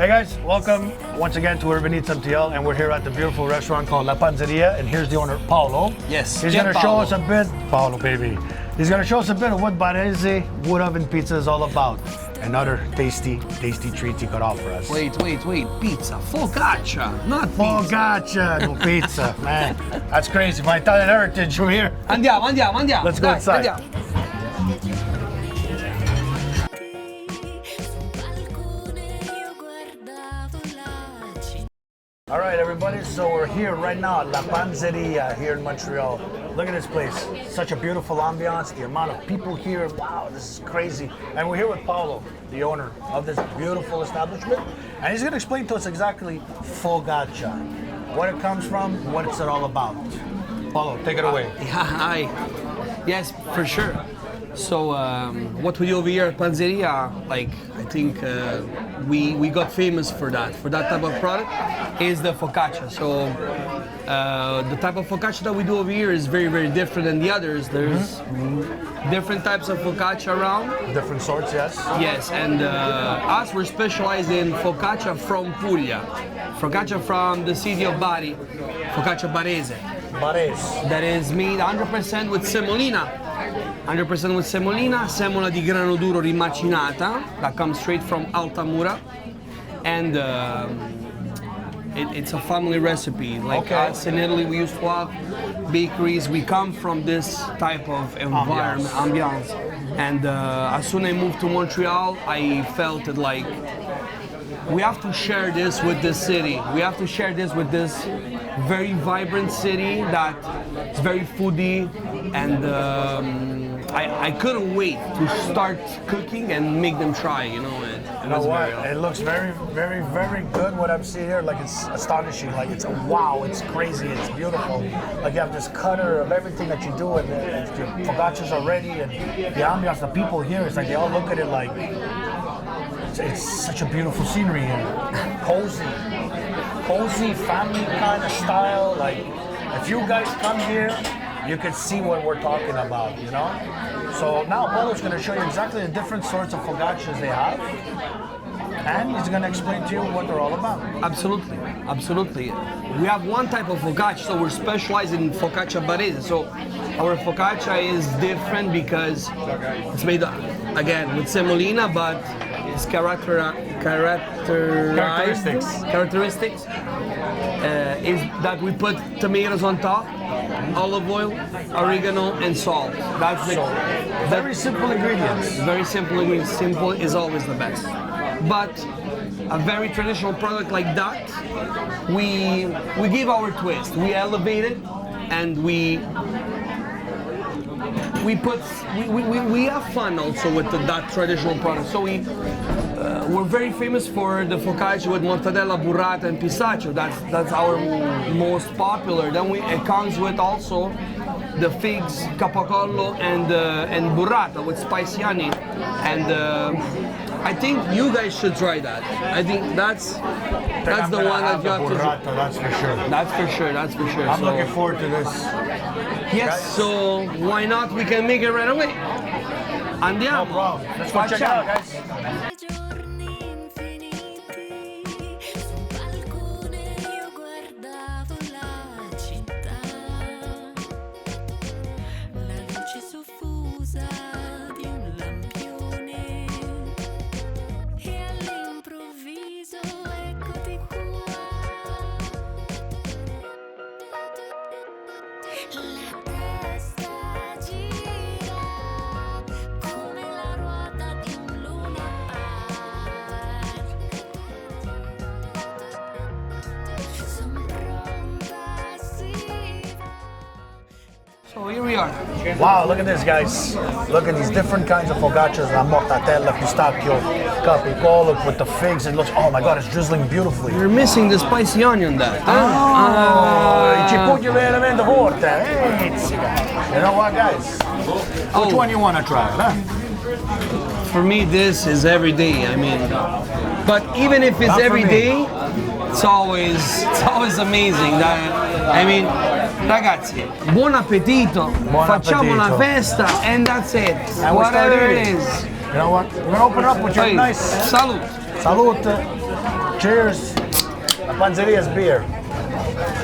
Hey guys, welcome once again to Urban Eats MTL, and we're here at the beautiful restaurant called La Panzeria, and here's the owner, Paolo. Yes. He's gonna show us a bit, Paolo baby. He's gonna show us a bit of what Barese wood oven pizza is all about. Another tasty treat he could offer us. Wait, pizza, focaccia, not pizza. Focaccia, no pizza, man. That's crazy, my Italian heritage from here. Andiamo. Let's go inside. Andiamo. All right, everybody, so we're here right now at La Panzeria here in Montreal. Look at this place. Such a beautiful ambiance, the amount of people here. Wow, this is crazy. And we're here with Paolo, the owner of this beautiful establishment. And he's gonna explain to us exactly Focaccia, what it comes from, what it's all about. Paolo, take it away. Hi. Yes, for sure. So what we do over here at Panzeria, like I think we got famous for that type of product is the focaccia. So the type of focaccia that we do over here is very different than the others. There's different types of focaccia around. Different sorts, yes. Yes, and us, we're specialized in focaccia from Puglia. Focaccia from the city of Bari, focaccia barese. Barese. That is made 100% with semolina. 100% with semolina, semola di grano duro rimacinata that comes straight from Altamura, and it's a family recipe. Like us in Italy, we used to have bakeries. We come from this type of environment, ambiance. And as soon as I moved to Montreal, I felt it like we have to share this with this city. We have to share this with this very vibrant city that is very foodie, and I couldn't wait to start cooking and make them try, you know. You know what? It looks very good. What I'm seeing here, like it's astonishing. Like it's wow, it's crazy, it's beautiful. Like you have this cutter of everything that you do, and your focaccias are ready, and the ambiance, the people here, it's like they all look at it like it's such a beautiful scenery here. Cozy, family kind of style. Like if you guys come here, you can see what we're talking about, you know? So now Paolo's going to show you exactly the different sorts of focaccias they have, and he's going to explain to you what they're all about. Absolutely. We have one type of focaccia, so we're specialized in focaccia barese. So our focaccia is different because it's made, again, with semolina, but its characteristics is that we put tomatoes on top, olive oil, oregano, and salt. That's the very simple ingredients. Very simple ingredients. Simple is always the best. But a very traditional product like that, we give our twist. We elevate it, and we have fun also with that traditional product. So we're very famous for the focaccia with mortadella, burrata, and pistachio. That's our most popular. Then it comes with also the figs, capocollo, and burrata with spicy onion. And I think you guys should try that. I think that's the one that you have to try. That's for sure. That's for sure. I'm looking forward to this. Yes, so why not? We can make it right away. Andiamo. No problem. Let's go check it out, guys. So here we are. Wow, look at this, guys. Look at these different kinds of focaccias. La mortadella, pistachio, capicola with the figs. It looks, oh my God, it's drizzling beautifully. You're missing the spicy onion there. Ci pugli veramente forte. You know what, guys? Which one you want to try? Huh? For me, this is every day. I mean, but even if it's every day, it's always amazing. I mean, ragazzi, buon appetito. Facciamo una festa, and that's it. And whatever it is. You know what? We're gonna open up with your nice salute. Salute. Cheers. La Panzeria's beer.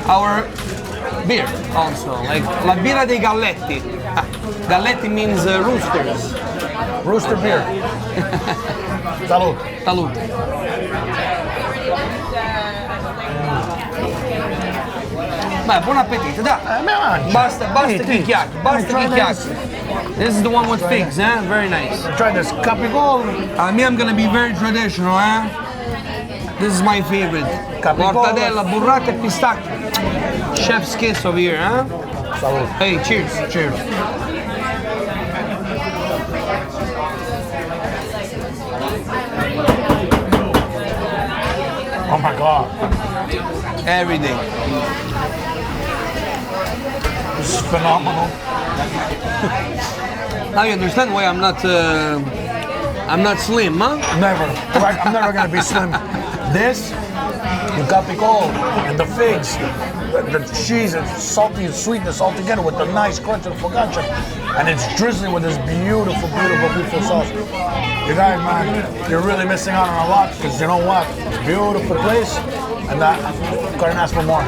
Our beer also, like la birra dei galletti. Galletti means roosters. Rooster beer. Salud. Salute. Beh, buon appetito, dai. Basta chicchiacchi, basta chicchiacchi. This is the one with figs, eh? Very nice. Try this capicol. Me, I'm gonna be very traditional, eh? This is my favorite. Mortadella, burrata e pistacchio. Chef's kiss over here, eh? Salud. Hey, cheers, cheers. Oh my God. Every day. This is phenomenal. Now you understand why I'm not slim, huh? Never. I'm never gonna be slim. This, the capicol, and the figs, the cheese and salty and sweetness all together with the nice crunch of focaccia. And it's drizzling with this beautiful, beautiful, beautiful sauce. You guys, man, you're really missing out on a lot because you know what? It's a beautiful place and that couldn't ask for more.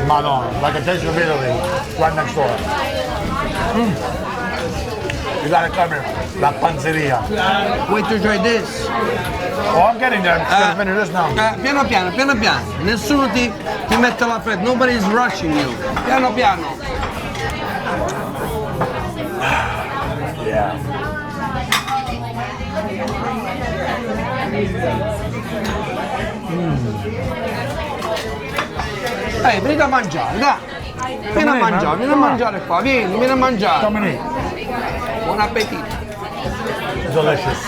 Madonna, like a taste of Italy, right next door. You gotta come here, La Panzeria. Wait to try this. Oh, I'm getting there. I'm just gonna finish this now. Piano piano, piano piano. Nessuno ti mette la fretta. Nobody's rushing you. Piano piano. Yeah. Vieni a mangiare, dai. Vieni a mangiare qua, vieni a mangiare. Come in. Buon appetito. Delicious.